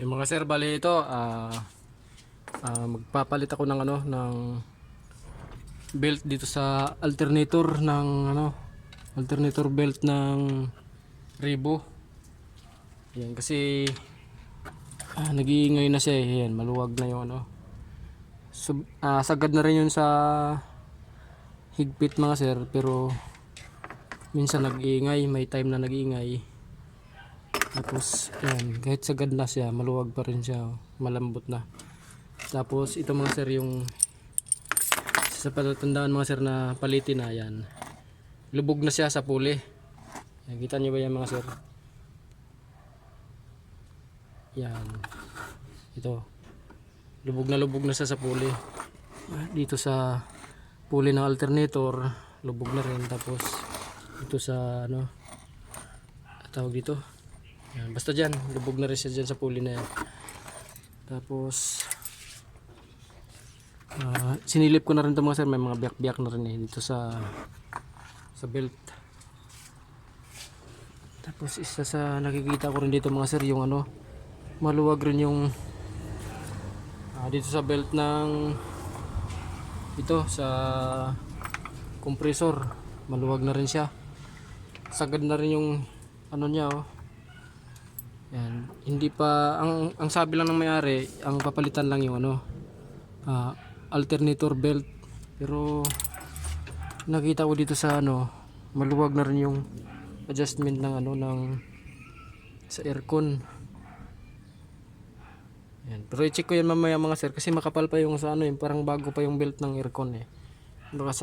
Yung mga sir, bali ito, magpapalit ako ng ng belt dito sa alternator ng alternator belt ng Revo. Yan kasi nag-iingay na siya eh. Yan, maluwag na yung sagad na rin yun sa higpit mga sir, pero minsan nag-iingay, may time na nag-iingay. Tapos yan, kahit sagad na siya, maluwag pa rin siya, malambot na. Tapos ito mga sir, yung sa palatandaan mga sir na palitin na yan, lubog na siya sa puli. Yan, kita nyo ba yan mga sir? Yan, ito, lubog na siya sa puli. Dito sa puli ng alternator, lubog na rin. Tapos ito sa tawag dito, yan, basta dyan, lubog na rin siya dyan sa puli na yan. Tapos sinilip ko na rin ito mga sir, may mga biyak-biyak na rin dito sa belt. Tapos isa sa nakikita ko rin dito mga sir, yung maluwag rin yung dito sa belt ng ito sa compressor, maluwag na rin siya, sagad na rin yung niya yan. Hindi pa, ang sabi lang ng may-ari, ang papalitan lang yung alternator belt, pero nakita ko dito sa maluwag na rin yung adjustment ng sa aircon. Yan. Pero i-check ko yan mamaya mga sir, kasi makapal pa yung sa yung parang bago pa yung belt ng aircon eh. Baka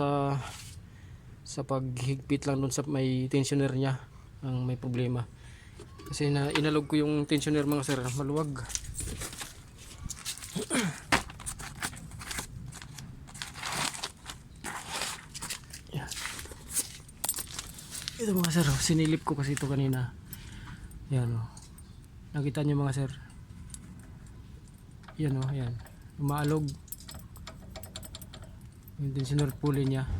sa paghigpit lang dun sa may tensioner niya ang may problema. Kasi inalog ko yung tensioner mga sir, maluwag. Yan. Ito mga sir, sinilip ko kasi ito kanina. Yan nakita nyo mga sir. Yan yan. Umaalog yung tensioner pulley niya.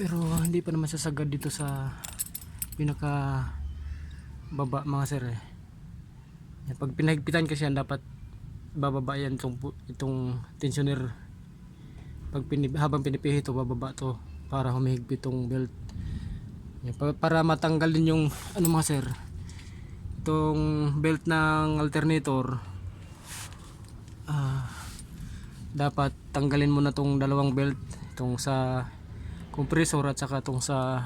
Pero hindi pa naman sasagad dito sa pinaka baba mga sir eh. Yan, pag pinahigpitan kasi yan, dapat bababa yan itong tensioner. Habang pinipihit ito, bababa to para humihigpit itong belt. Yan, para matanggal din yung mga sir, itong belt ng alternator. Dapat tanggalin mo na tong dalawang belt, itong sa compressor at saka itong sa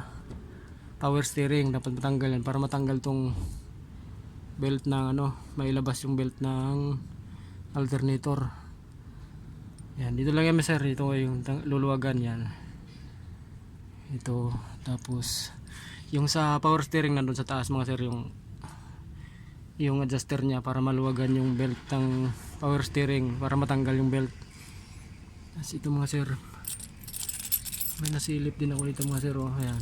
power steering. Dapat matanggal yan para matanggal tong belt ng mailabas yung belt ng alternator. Yan, dito lang yan sir, ito yung luluwagan yan, ito. Tapos yung sa power steering nandun sa taas mga sir, yung adjuster niya para maluwagan yung belt ng power steering, para matanggal yung belt. Tapos ito mga sir, may nasilip din ako dito mga sir. Ayan,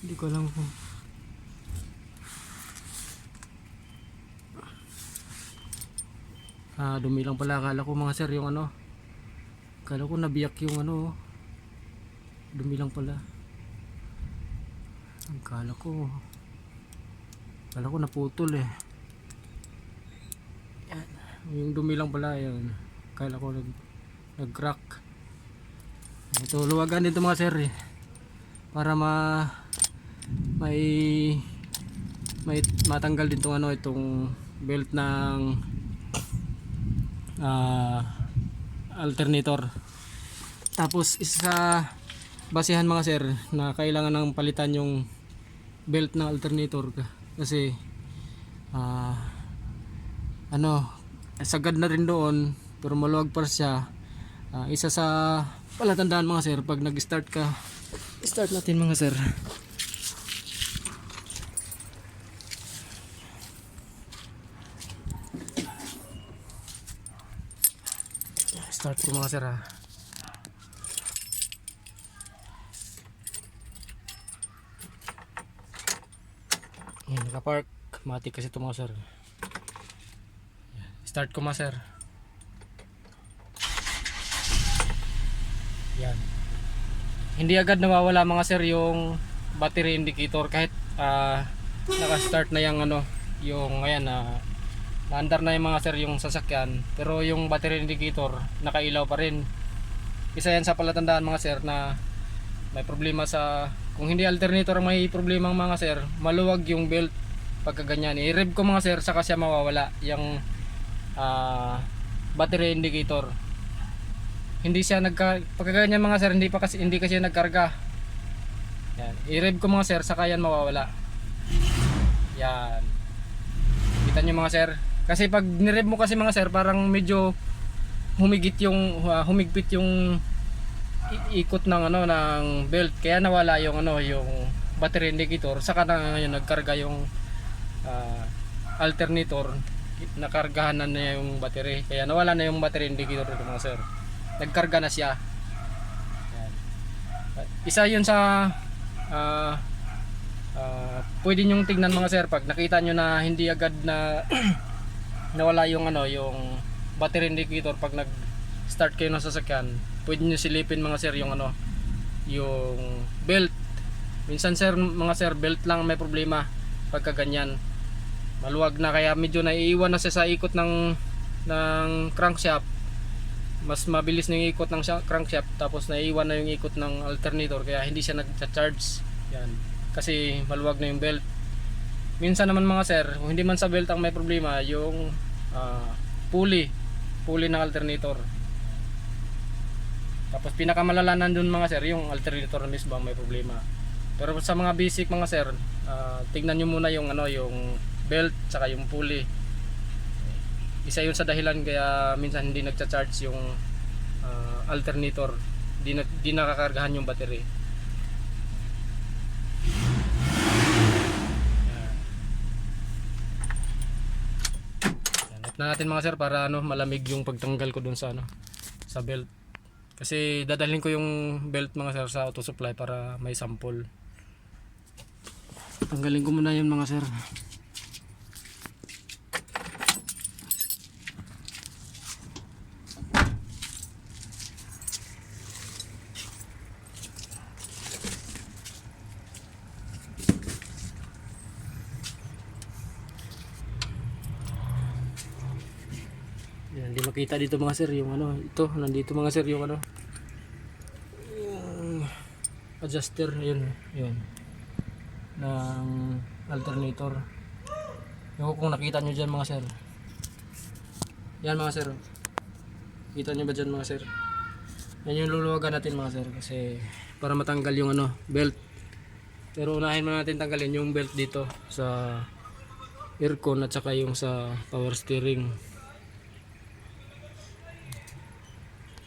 hindi ko alam kung dumi lang pala. Akala ko mga sir yung akala ko nabiyak yung dumi lang pala. Akala ko naputol eh. Yan, yung dumi lang pala yun. Akala ko nag-crack. Ito, luwagan dito mga sir eh, para may matanggal din itong belt ng alternator. Tapos isa basihan mga sir na kailangan ng palitan yung belt ng alternator, kasi sagad na rin doon pero maluwag pa siya. Isa sa palatandaan mga sir, pag nag-start ka, start natin mga sir. Start ko mga sir Yan, nakapark, matik kasi ito mga sir. Start ko mga sir. Yan, hindi agad nawawala mga sir yung battery indicator kahit naka-start na yung ano, yung ayan naandar na yung mga sir yung sasakyan, pero yung battery indicator nakailaw pa rin. Isa yan sa palatandaan mga sir na may problema sa, kung hindi alternator may problema mga sir, maluwag yung belt pagka ganyan. I-rev ko mga sir, saka siya mawawala yung battery indicator. Hindi siya pagka ganyan mga sir, hindi kasi nagkarga. Yan, i-rev ko mga sir, saka yan mawawala. Yan, kita nyo mga sir, kasi pag nirev mo kasi mga sir, parang medyo humigpit yung ikot ng ano ng belt, kaya nawala yung ano yung battery indicator, saka na yung nagkarga yung alternator, nakargahan na niya yung battery, kaya nawala na yung battery indicator dito mga sir, nagkarga na siya. Yan. Isa yun sa pwede nyong tignan mga sir, pag nakita nyo na hindi agad na nawala yung ano yung battery indicator pag nag start kayo ng sasakyan, pwede nyo silipin mga sir yung ano yung belt. Minsan sir mga sir, belt lang may problema pagka ganyan, maluwag na, kaya medyo naiiwan na siya sa ikot ng crankshaft, mas mabilis na yung ikot ng crankshaft, tapos naiiwan na yung ikot ng alternator, kaya hindi siya nag-charge. Yan, kasi maluwag na yung belt. Minsan naman mga sir, kung hindi man sa belt ang may problema, yung pulley ng alternator. Tapos pinakamalalanan dun mga sir, yung alternator mismo may problema. Pero sa mga basic mga sir, tignan nyo muna yung ano yung belt saka yung pulley. Isa yun sa dahilan kaya minsan hindi nagcha-charge yung alternator, di nakakargahan yung battery. Na natin mga sir para ano malamig yung pagtanggal ko dun sa ano sa belt, kasi dadalhin ko yung belt mga sir sa auto supply para may sample. Tanggalin ko muna yun mga sir. Yan, hindi makita dito mga sir yung ano, ito nandito mga sir yung ano yung adjuster, yun ng alternator. Yung kung nakita nyo dyan mga sir, yan mga sir, kita nyo ba dyan mga sir, yan yung luluwagan natin mga sir, kasi para matanggal yung ano belt. Pero unahin muna natin tanggalin yung belt dito sa aircon at saka yung sa power steering.